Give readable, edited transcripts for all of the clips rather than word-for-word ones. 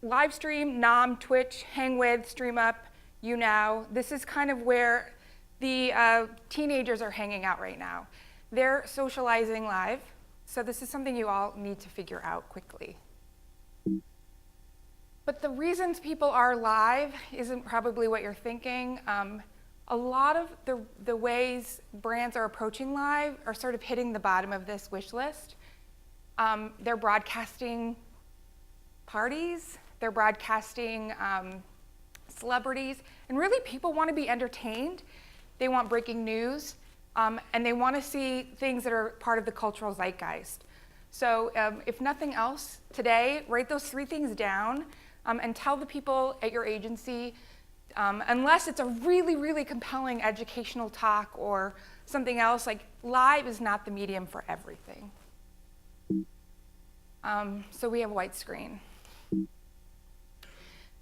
live stream, Nom, Twitch, Hang With, Stream Up, YouNow. This is kind of where the teenagers are hanging out right now. They're socializing live, so this is something you all need to figure out quickly. But the reasons people are live isn't probably what you're thinking. A lot of the ways brands are approaching live are sort of hitting the bottom of this wish list. They're broadcasting parties, they're broadcasting celebrities, and really people want to be entertained. They want breaking news, and they want to see things that are part of the cultural zeitgeist. So if nothing else today, write those 3 things down and tell the people at your agency, unless it's a really, really compelling educational talk or something else, like live is not the medium for everything. So we have a white screen.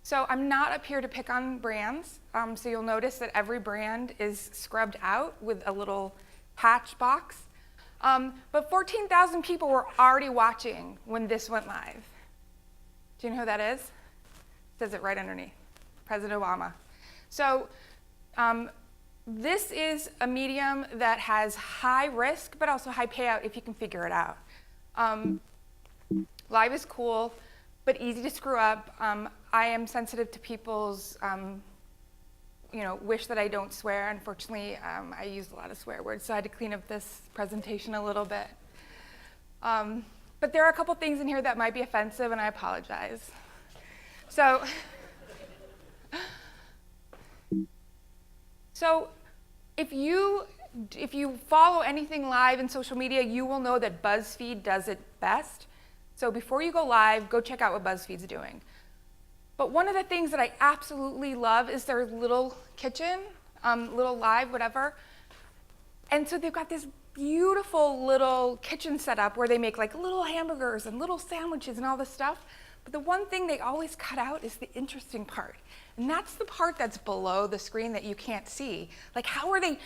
So I'm not up here to pick on brands, so you'll notice that every brand is scrubbed out with a little hatch box. But 14,000 people were already watching when this went live. Do you know who that is? It says it right underneath, President Obama. So this is a medium that has high risk, but also high payout if you can figure it out. Live is cool, but easy to screw up. I am sensitive to people's wish that I don't swear. Unfortunately, I used a lot of swear words, so I had to clean up this presentation a little bit. But there are a couple things in here that might be offensive, and I apologize. So if you follow anything live in social media, you will know that BuzzFeed does it best. So before you go live, go check out what BuzzFeed's doing. But one of the things that I absolutely love is their little kitchen, little live, whatever. And so they've got this beautiful little kitchen set up where they make like little hamburgers and little sandwiches and all this stuff. But the one thing they always cut out is the interesting part. And that's the part that's below the screen that you can't see. Like how are they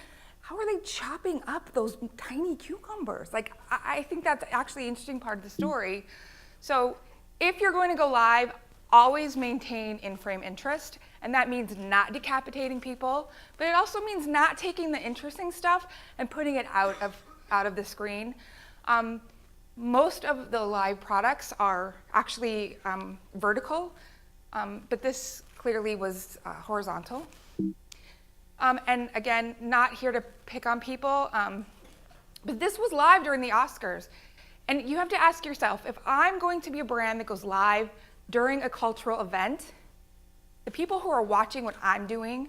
chopping up those tiny cucumbers? Like I think that's actually an interesting part of the story. So if you're going to go live, always maintain in-frame interest, and that means not decapitating people, but it also means not taking the interesting stuff and putting it out of the screen. Most of the live products are actually vertical, but this clearly was horizontal. And again, not here to pick on people, but this was live during the Oscars. And you have to ask yourself, if I'm going to be a brand that goes live during a cultural event, the people who are watching what I'm doing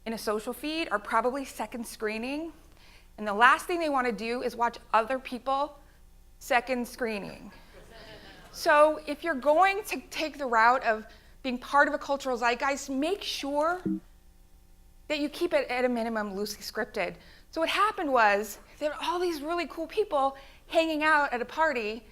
in a social feed are probably second screening. And the last thing they want to do is watch other people second screening. So if you're going to take the route of being part of a cultural zeitgeist, make sure that you keep it at a minimum loosely scripted. So what happened was there were all these really cool people hanging out at a party,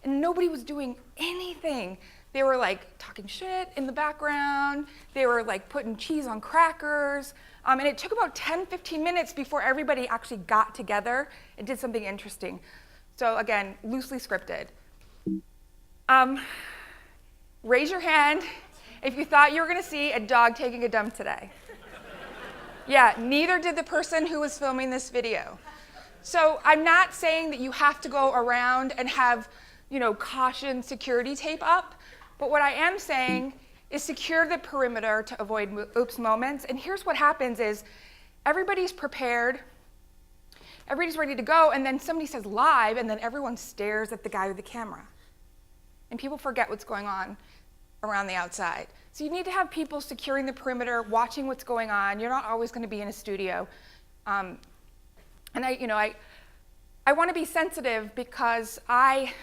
and nobody was doing anything. They were like talking shit in the background. They were like putting cheese on crackers. And it took about 10, 15 minutes before everybody actually got together and did something interesting. So again, loosely scripted. Raise your hand if you thought you were gonna see a dog taking a dump today. Yeah, neither did the person who was filming this video. So I'm not saying that you have to go around and have, caution security tape up, but what I am saying is secure the perimeter to avoid oops moments. And here's what happens is everybody's prepared, everybody's ready to go, and then somebody says live, and then everyone stares at the guy with the camera. And people forget what's going on around the outside. So you need to have people securing the perimeter, watching what's going on. You're not always going to be in a studio. And I want to be sensitive because I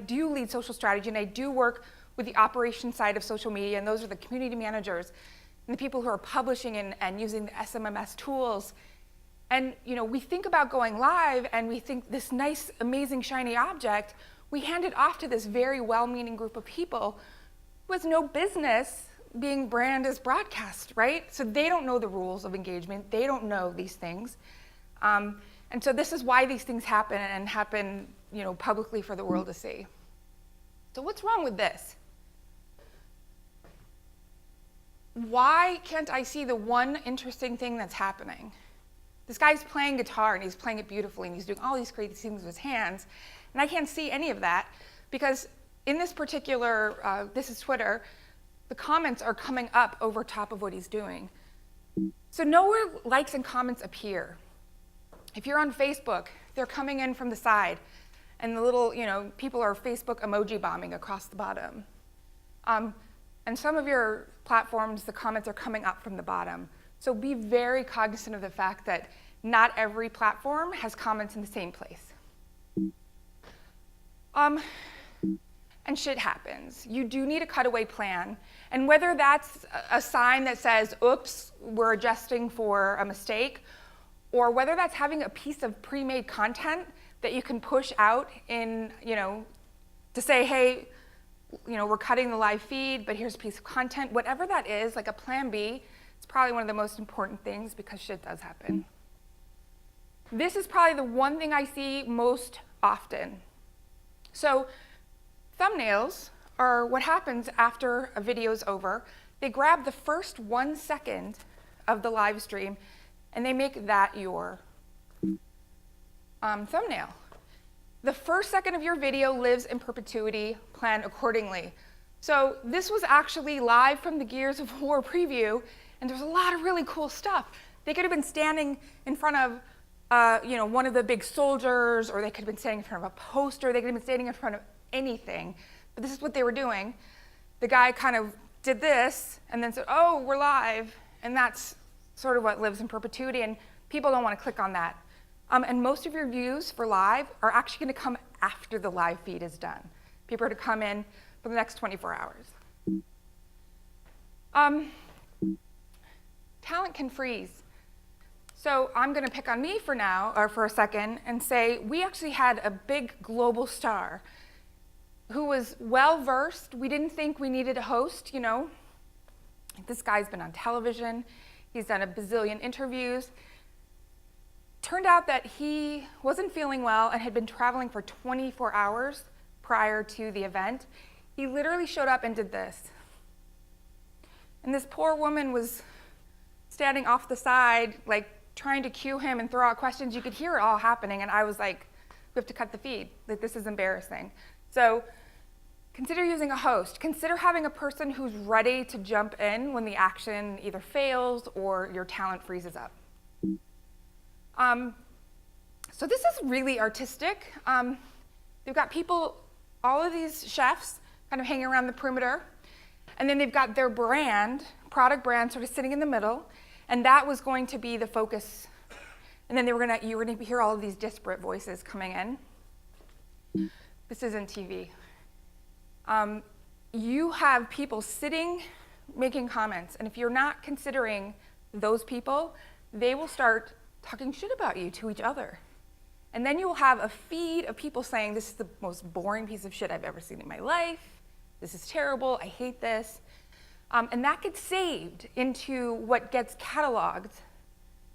do lead social strategy, and I do work with the operations side of social media, and those are the community managers and the people who are publishing and using the SMMS tools. And we think about going live, and we think this nice, amazing, shiny object, we hand it off to this very well-meaning group of people who has no business being brand as broadcast, right? So they don't know the rules of engagement. They don't know these things. And so this is why these things happen, and happen publicly for the world to see. So what's wrong with this? why can't I see the one interesting thing that's happening? This guy's playing guitar and he's playing it beautifully and he's doing all these crazy things with his hands, and I can't see any of that because in this particular, this is Twitter, the comments are coming up over top of what he's doing. So know where likes and comments appear. If you're on Facebook, they're coming in from the side, and the little, people are Facebook emoji bombing across the bottom. And some of your platforms, the comments are coming up from the bottom. So be very cognizant of the fact that not every platform has comments in the same place. And shit happens. You do need a cutaway plan. And whether that's a sign that says, oops, we're adjusting for a mistake, or whether that's having a piece of pre-made content that you can push out in, to say, hey, we're cutting the live feed, but here's a piece of content. Whatever that is, like a plan B, it's probably one of the most important things because shit does happen. This is probably the one thing I see most often. So thumbnails are what happens after a video is over. They grab the first 1 second of the live stream and they make that your thumbnail. The first second of your video lives in perpetuity. Plan accordingly. So this was actually live from the Gears of War preview, and there's a lot of really cool stuff. They could have been standing in front of one of the big soldiers, or they could have been standing in front of a poster. They could have been standing in front of anything. But this is what they were doing. The guy kind of did this and then said, oh, we're live. And that's sort of what lives in perpetuity, and people don't want to click on that. And most of your views for live are actually going to come after the live feed is done. People are to come in for the next 24 hours. Talent can freeze. So I'm going to pick on me for now, or for a second, and say we actually had a big global star who was well-versed. We didn't think we needed a host, This guy's been on television. He's done a bazillion interviews. Turned out that he wasn't feeling well and had been traveling for 24 hours prior to the event. He literally showed up and did this. And this poor woman was standing off the side, like trying to cue him and throw out questions. You could hear it all happening, and I was like, we have to cut the feed. Like, this is embarrassing. So consider using a host. Consider having a person who's ready to jump in when the action either fails or your talent freezes up. So this is really artistic. They've got people, all of these chefs, kind of hanging around the perimeter, and then they've got their brand, product brand, sort of sitting in the middle, and that was going to be the focus. And then you were gonna hear all of these disparate voices coming in. This isn't TV. You have people sitting, making comments, and if you're not considering those people, they will start talking shit about you to each other. And then you will have a feed of people saying, this is the most boring piece of shit I've ever seen in my life. This is terrible, I hate this. And that gets saved into what gets cataloged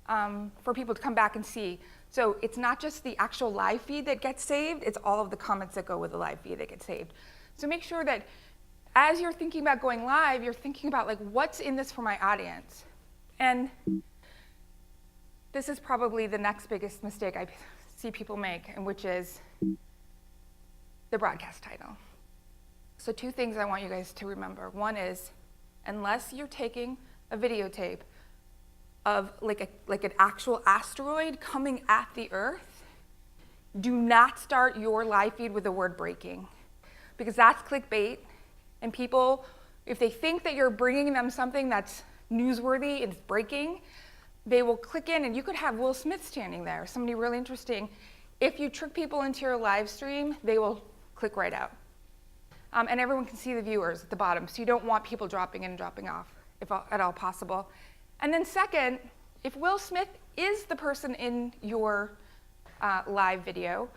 for people to come back and see. So it's not just the actual live feed that gets saved, it's all of the comments that go with the live feed that get saved. So make sure that as you're thinking about going live, you're thinking about like, what's in this for my audience? And this is probably the next biggest mistake I see people make, and which is the broadcast title. So 2 things I want you guys to remember. One is, unless you're taking a videotape of like an actual asteroid coming at the Earth, do not start your live feed with the word breaking, because that's clickbait, and people, if they think that you're bringing them something that's newsworthy and it's breaking, they will click in, and you could have Will Smith standing there, somebody really interesting. If you trick people into your live stream, they will click right out. And everyone can see the viewers at the bottom, so you don't want people dropping in and dropping off, if at all possible. And then second, if Will Smith is the person in your live video,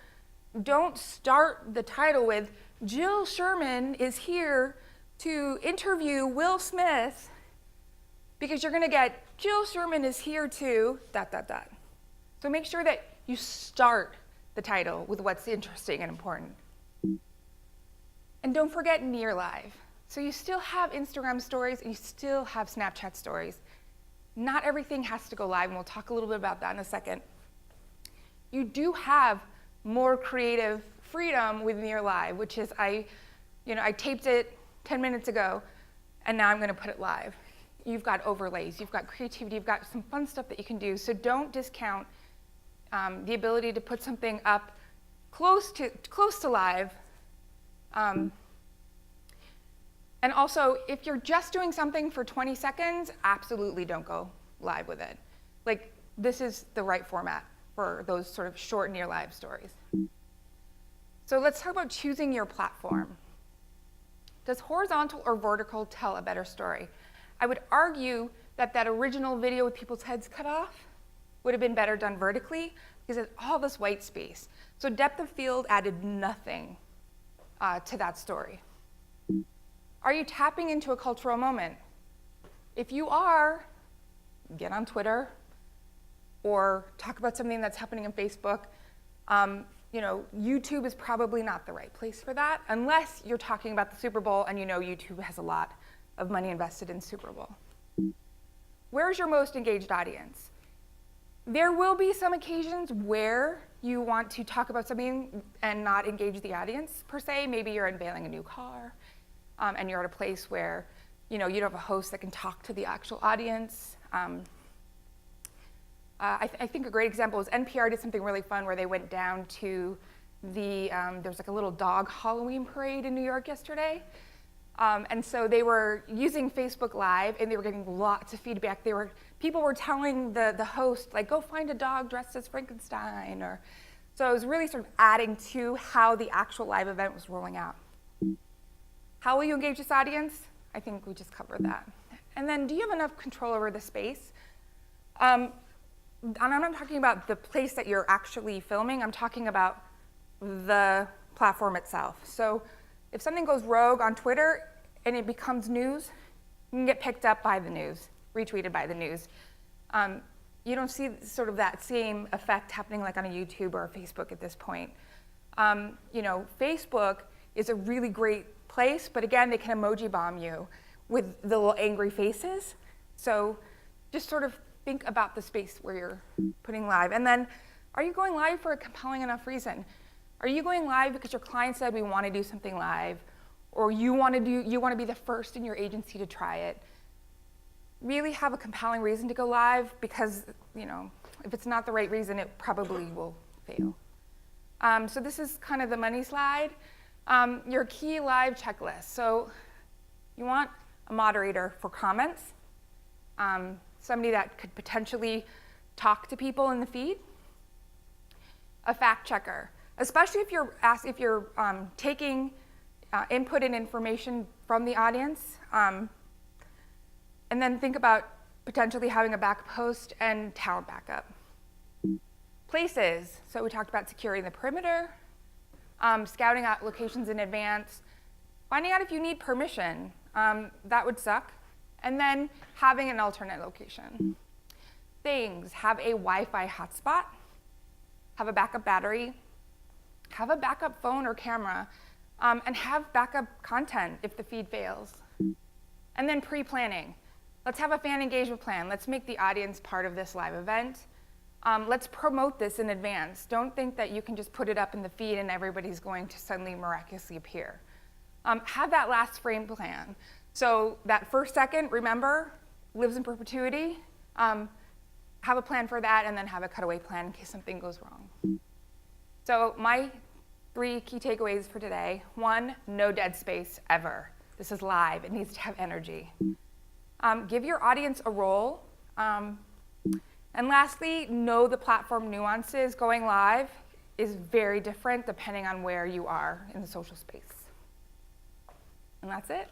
don't start the title with, Jill Sherman is here to interview Will Smith, because you're gonna get, Jill Sherman is here to, ... So make sure that you start the title with what's interesting and important. And don't forget near live. So you still have Instagram stories and you still have Snapchat stories. Not everything has to go live, and we'll talk a little bit about that in a second. You do have more creative freedom within your live, which is I taped it 10 minutes ago, and now I'm going to put it live. You've got overlays, you've got creativity, you've got some fun stuff that you can do. So don't discount the ability to put something up close to live. And also, if you're just doing something for 20 seconds, absolutely don't go live with it. Like, this is the right format for those sort of short, near live stories. So let's talk about choosing your platform. Does horizontal or vertical tell a better story? I would argue that that original video with people's heads cut off would have been better done vertically because it's all this white space. So depth of field added nothing to that story. Are you tapping into a cultural moment? If you are, get on Twitter or talk about something that's happening on Facebook. YouTube is probably not the right place for that unless you're talking about the Super Bowl and YouTube has a lot of money invested in Super Bowl. Where's your most engaged audience? There will be some occasions where you want to talk about something and not engage the audience per se. Maybe you're unveiling a new car. And you're at a place where you don't have a host that can talk to the actual audience. I think a great example is NPR did something really fun where they went down to there's like a little dog Halloween parade in New York yesterday. And so they were using Facebook Live and they were getting lots of feedback. People were telling the host, like, go find a dog dressed as Frankenstein. So it was really sort of adding to how the actual live event was rolling out. How will you engage this audience? I think we just covered that. And then, do you have enough control over the space? And I'm not talking about the place that you're actually filming. I'm talking about the platform itself. So if something goes rogue on Twitter and it becomes news, you can get picked up by the news, retweeted by the news. You don't see sort of that same effect happening like on a YouTube or a Facebook at this point. Facebook is a really great place, but again, they can emoji bomb you with the little angry faces. So just sort of think about the space where you're putting live. And then, are you going live for a compelling enough reason? Are you going live because your client said we want to do something live, or you want to be the first in your agency to try it? Really have a compelling reason to go live, because if it's not the right reason, it probably will fail. So this is kind of the money slide. Your key live checklist. So you want a moderator for comments, somebody that could potentially talk to people in the feed, a fact checker, especially if you're taking input and information from the audience, and then think about potentially having a backup host and talent backup. Places, so we talked about securing the perimeter, scouting out locations in advance, finding out if you need permission, that would suck, and then having an alternate location. Things, have a Wi-Fi hotspot, have a backup battery, have a backup phone or camera, and have backup content if the feed fails. And then pre-planning. Let's have a fan engagement plan. Let's make the audience part of this live event. Let's promote this in advance. Don't think that you can just put it up in the feed and everybody's going to suddenly miraculously appear. Have that last frame plan. So that first second, remember, lives in perpetuity. Have a plan for that, and then have a cutaway plan in case something goes wrong. So my 3 key takeaways for today. 1, no dead space ever. This is live. It needs to have energy. Give your audience a role. And lastly, know the platform nuances. Going live is very different depending on where you are in the social space. And that's it.